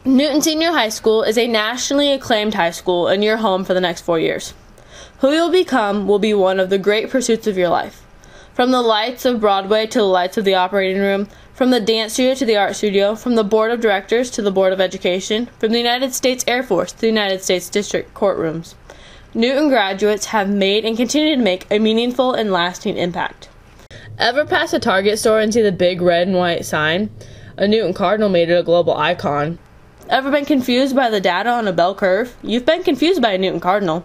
Newton Senior High School is a nationally acclaimed high school and your home for the next 4 years. Who you'll become will be one of the great pursuits of your life. From the lights of Broadway to the lights of the operating room, from the dance studio to the art studio, from the board of directors to the board of education, from the United States Air Force to the United States District courtrooms, Newton graduates have made and continue to make a meaningful and lasting impact. Ever pass a Target store and see the big red and white sign? A Newton Cardinal made it a global icon. Ever been confused by the data on a bell curve? You've been confused by a Newton Cardinal.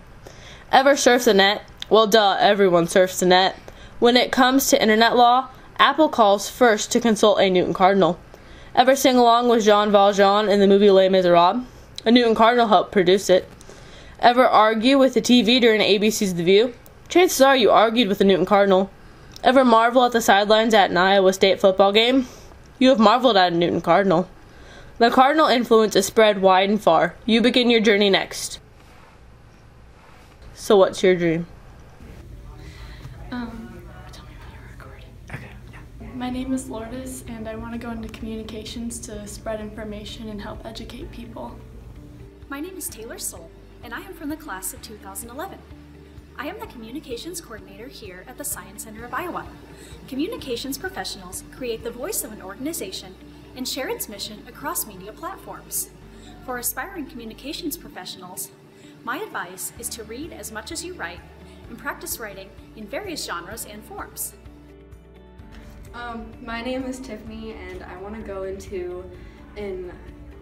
Ever surf the net? Well, duh, everyone surfs the net. When it comes to internet law, Apple calls first to consult a Newton Cardinal. Ever sing along with Jean Valjean in the movie Les Miserables? A Newton Cardinal helped produce it. Ever argue with the TV during ABC's The View? Chances are you argued with a Newton Cardinal. Ever marvel at the sidelines at an Iowa State football game? You have marveled at a Newton Cardinal. The Cardinal influence is spread wide and far. You begin your journey next. So what's your dream? Tell me when you're recording. Okay, yeah. My name is Lourdes, and I want to go into communications to spread information and help educate people. My name is Taylor Soul, and I am from the class of 2011. I am the communications coordinator here at the Science Center of Iowa. Communications professionals create the voice of an organization and share its mission across media platforms. For aspiring communications professionals, my advice is to read as much as you write and practice writing in various genres and forms. My name is Tiffany, and I want to go into an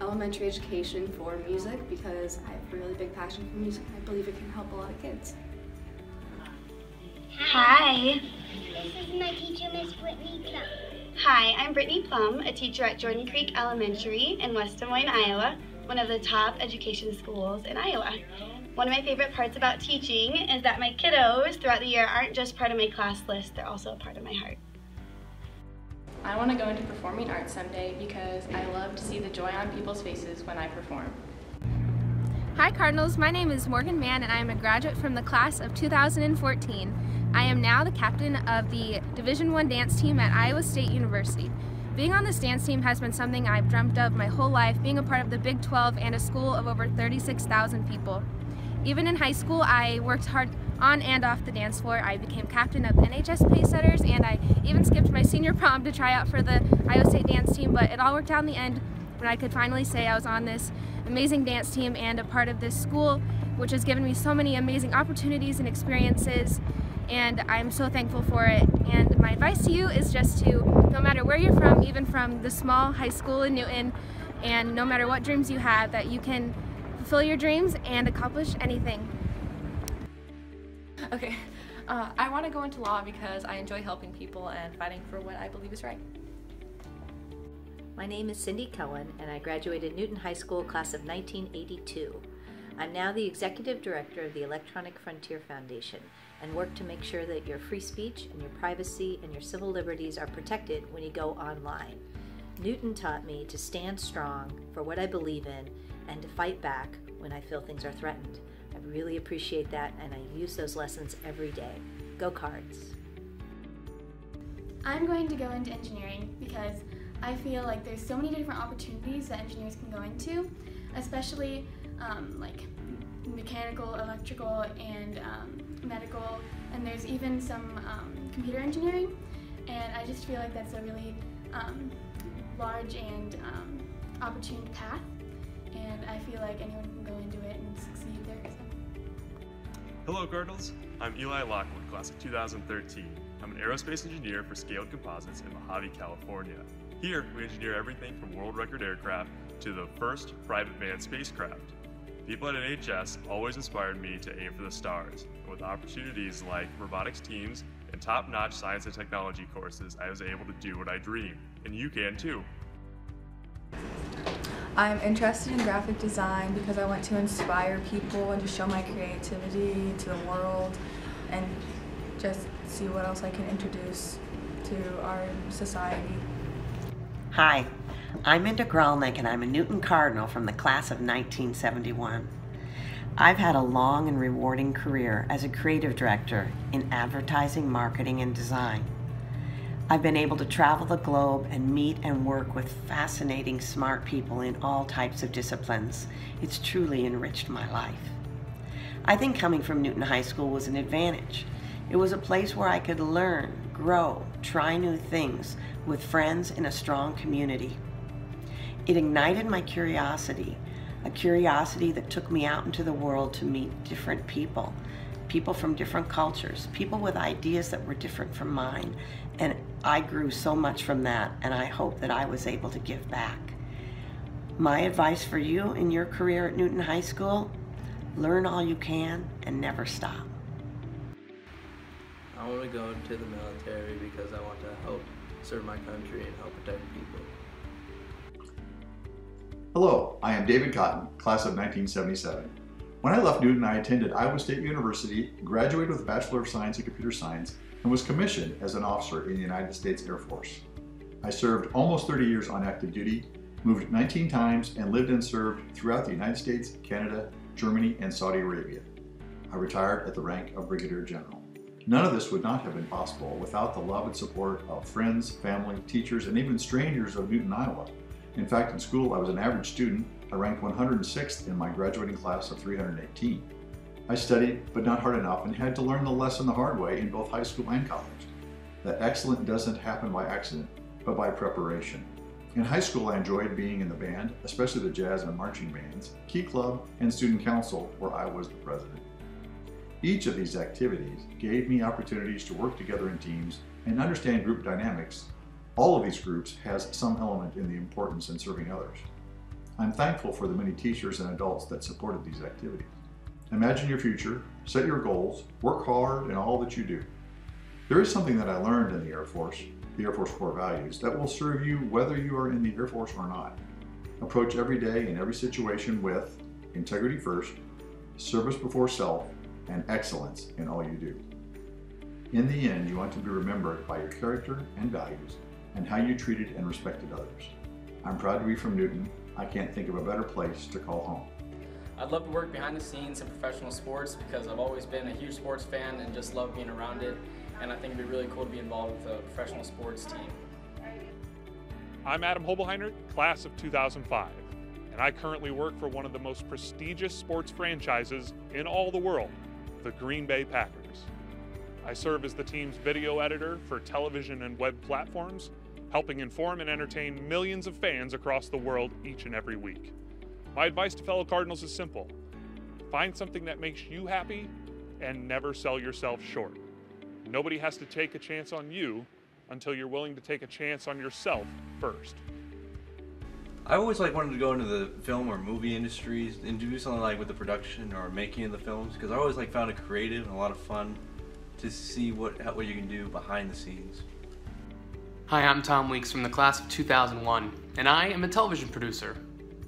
elementary education for music because I have a really big passion for music and I believe it can help a lot of kids. Hi. This is my teacher, Miss Brittany Plum. Hi, I'm Brittany Plum, a teacher at Jordan Creek Elementary in West Des Moines, Iowa, one of the top education schools in Iowa. One of my favorite parts about teaching is that my kiddos throughout the year aren't just part of my class list, they're also a part of my heart. I want to go into performing arts someday because I love to see the joy on people's faces when I perform. Hi Cardinals, my name is Morgan Mann and I am a graduate from the class of 2014. I am now the captain of the Division I dance team at Iowa State University. Being on this dance team has been something I've dreamt of my whole life, being a part of the Big 12 and a school of over 36,000 people. Even in high school, I worked hard on and off the dance floor. I became captain of NHS Pacesetters, and I even skipped my senior prom to try out for the Iowa State dance team, but it all worked out in the end when I could finally say I was on this amazing dance team and a part of this school, which has given me so many amazing opportunities and experiences, and I'm so thankful for it. And my advice to you is just to, no matter where you're from, even from the small high school in Newton, and no matter what dreams you have, that you can fulfill your dreams and accomplish anything. Okay, I want to go into law because I enjoy helping people and fighting for what I believe is right. My name is Cindy Cohen, and I graduated Newton High School class of 1982. I'm now the Executive Director of the Electronic Frontier Foundation and work to make sure that your free speech and your privacy and your civil liberties are protected when you go online. Newton taught me to stand strong for what I believe in and to fight back when I feel things are threatened. I really appreciate that, and I use those lessons every day. Go Cards! I'm going to go into engineering because I feel like there's so many different opportunities that engineers can go into, especially like mechanical, electrical, and medical, and there's even some computer engineering, and I just feel like that's a really large and opportune path, and I feel like anyone can go into it and succeed there. So. Hello Cardinals, I'm Eli Lockwood, class of 2013. I'm an aerospace engineer for Scaled Composites in Mojave, California. Here, we engineer everything from world record aircraft to the first private manned spacecraft. People at NHS always inspired me to aim for the stars, and with opportunities like robotics teams and top-notch science and technology courses, I was able to do what I dreamed, and you can too. I'm interested in graphic design because I want to inspire people and to show my creativity to the world and just see what else I can introduce to our society. Hi, I'm Minda Gralnick and I'm a Newton Cardinal from the class of 1971. I've had a long and rewarding career as a creative director in advertising, marketing, and design. I've been able to travel the globe and meet and work with fascinating, smart people in all types of disciplines. It's truly enriched my life. I think coming from Newton High School was an advantage. It was a place where I could learn, grow, try new things with friends in a strong community. It ignited my curiosity, a curiosity that took me out into the world to meet different people, people from different cultures, people with ideas that were different from mine. And I grew so much from that, and I hope that I was able to give back. My advice for you in your career at Newton High School: learn all you can and never stop. I want to go into the military because I want to help serve my country and help protect people. Hello, I am David Cotton, class of 1977. When I left Newton, I attended Iowa State University, graduated with a Bachelor of Science in Computer Science, and was commissioned as an officer in the United States Air Force. I served almost 30 years on active duty, moved 19 times, and lived and served throughout the United States, Canada, Germany, and Saudi Arabia. I retired at the rank of Brigadier General. None of this would not have been possible without the love and support of friends, family, teachers, and even strangers of Newton, Iowa. In fact, in school, I was an average student. I ranked 106th in my graduating class of 318. I studied, but not hard enough, and had to learn the lesson the hard way in both high school and college. That excellence doesn't happen by accident, but by preparation. In high school, I enjoyed being in the band, especially the jazz and marching bands, Key Club, and Student Council, where I was the president. Each of these activities gave me opportunities to work together in teams and understand group dynamics. All of these groups has some element in the importance in serving others. I'm thankful for the many teachers and adults that supported these activities. Imagine your future, set your goals, work hard in all that you do. There is something that I learned in the Air Force core values, that will serve you whether you are in the Air Force or not. Approach every day and every situation with integrity first, service before self, and excellence in all you do. In the end, you want to be remembered by your character and values and how you treated and respected others. I'm proud to be from Newton. I can't think of a better place to call home. I'd love to work behind the scenes in professional sports because I've always been a huge sports fan and just love being around it. And I think it'd be really cool to be involved with a professional sports team. I'm Adam Hobelheiner, class of 2005, and I currently work for one of the most prestigious sports franchises in all the world, the Green Bay Packers. I serve as the team's video editor for television and web platforms, helping inform and entertain millions of fans across the world each and every week. My advice to fellow Cardinals is simple. Find something that makes you happy and never sell yourself short. Nobody has to take a chance on you until you're willing to take a chance on yourself first. I always wanted to go into the film or movie industries and do something like with the production or making of the films, because I always found it creative and a lot of fun to see what you can do behind the scenes. Hi, I'm Tom Weeks from the class of 2001, and I am a television producer.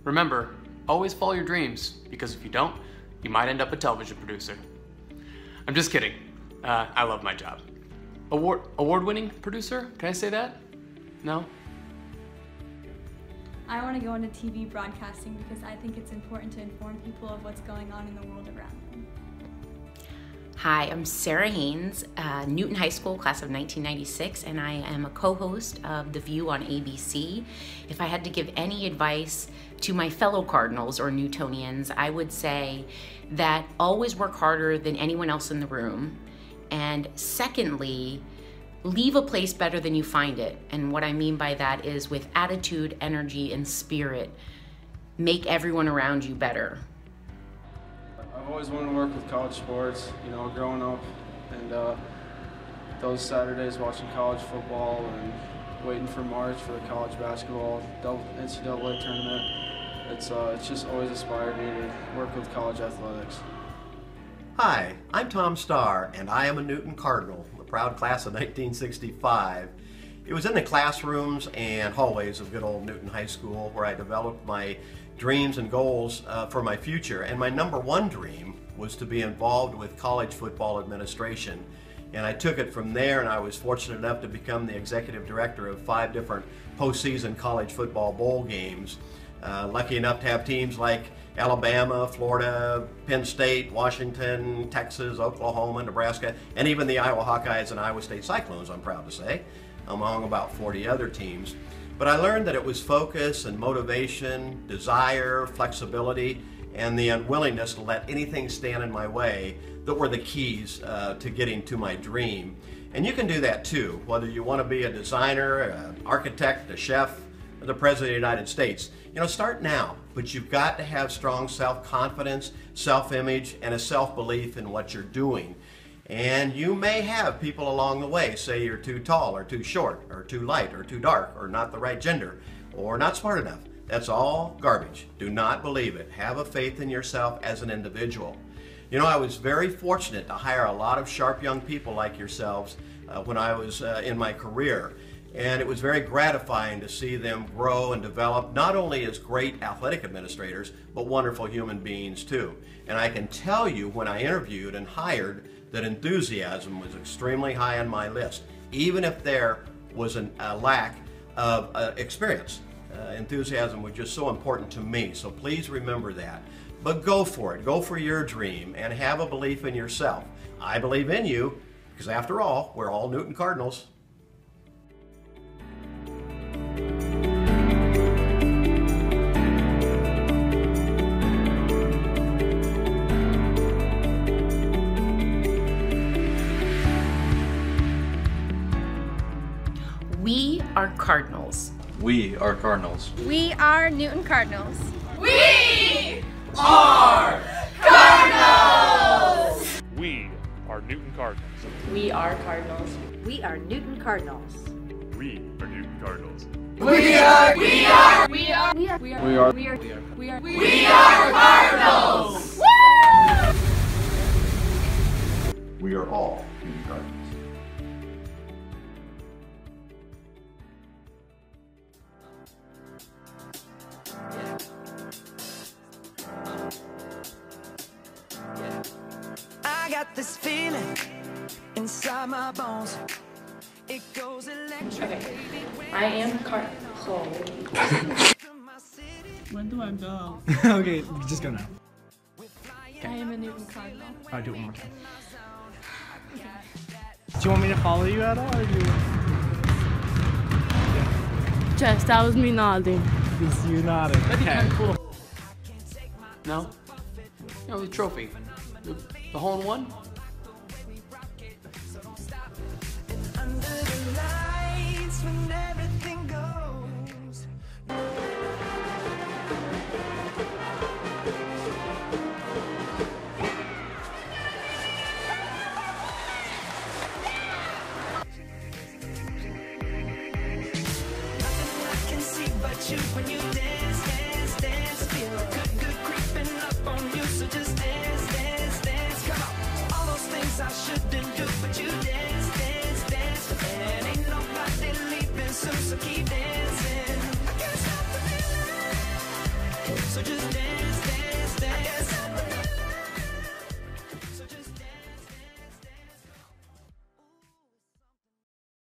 Remember, always follow your dreams, because if you don't, you might end up a television producer. I'm just kidding. I love my job. Award-winning producer? Can I say that? No? I want to go into TV broadcasting because I think it's important to inform people of what's going on in the world around them. Hi, I'm Sarah Haynes, Newton High School, class of 1996, and I am a co-host of The View on ABC. If I had to give any advice to my fellow Cardinals or Newtonians, I would say that always work harder than anyone else in the room. And secondly, leave a place better than you find it. And what I mean by that is with attitude, energy, and spirit, make everyone around you better. I've always wanted to work with college sports, growing up, and those Saturdays watching college football and waiting for March for the college basketball NCAA tournament. It's just always inspired me to work with college athletics. Hi, I'm Tom Starr, and I am a Newton Cardinal, the proud class of 1965. It was in the classrooms and hallways of good old Newton High School where I developed my dreams and goals for my future. And my number one dream was to be involved with college football administration. And I took it from there, and I was fortunate enough to become the executive director of 5 different postseason college football bowl games. Lucky enough to have teams like Alabama, Florida, Penn State, Washington, Texas, Oklahoma, Nebraska, and even the Iowa Hawkeyes and Iowa State Cyclones, I'm proud to say. among about 40 other teams. But I learned that it was focus and motivation, desire, flexibility, and the unwillingness to let anything stand in my way that were the keys to getting to my dream. And you can do that too, whether you want to be a designer, an architect, a chef, or the President of the United States. You know, start now, but you've got to have strong self-confidence, self-image, and a self-belief in what you're doing. And you may have people along the way say you're too tall, or too short, or too light, or too dark, or not the right gender, or not smart enough. That's all garbage. Do not believe it. Have a faith in yourself as an individual. You know, I was very fortunate to hire a lot of sharp young people like yourselves when I was in my career. And it was very gratifying to see them grow and develop, not only as great athletic administrators, but wonderful human beings too. And I can tell you, when I interviewed and hired, that enthusiasm was extremely high on my list, even if there was a lack of experience. Enthusiasm was just so important to me, so please remember that. But go for it, go for your dream, and have a belief in yourself. I believe in you, because after all, we're all Newton Cardinals. We are Cardinals. We are Cardinals. We are Newton Cardinals. We are Cardinals! We are Newton Cardinals. We are Cardinals. We are Newton Cardinals. We are Newton Cardinals. We are Cardinals! We are all Newton Cardinals. I got this feeling inside my bones. It goes electric. Okay. I am Cardinal. When do I go? Okay, just go now. I am a Newton Cardinal. I'll do it one more time. Do you want me to follow you at all, or do you? Jess, that was me nodding. Because you nodded. That'd be Okay. kind of cool. No? You know, the trophy. The hole-in-one? Under the lights when everything goes. Nothing I can see but you when you dance, dance, dance. Feel good creeping up on you, so just dance, dance, dance. Come on, all those things I shouldn't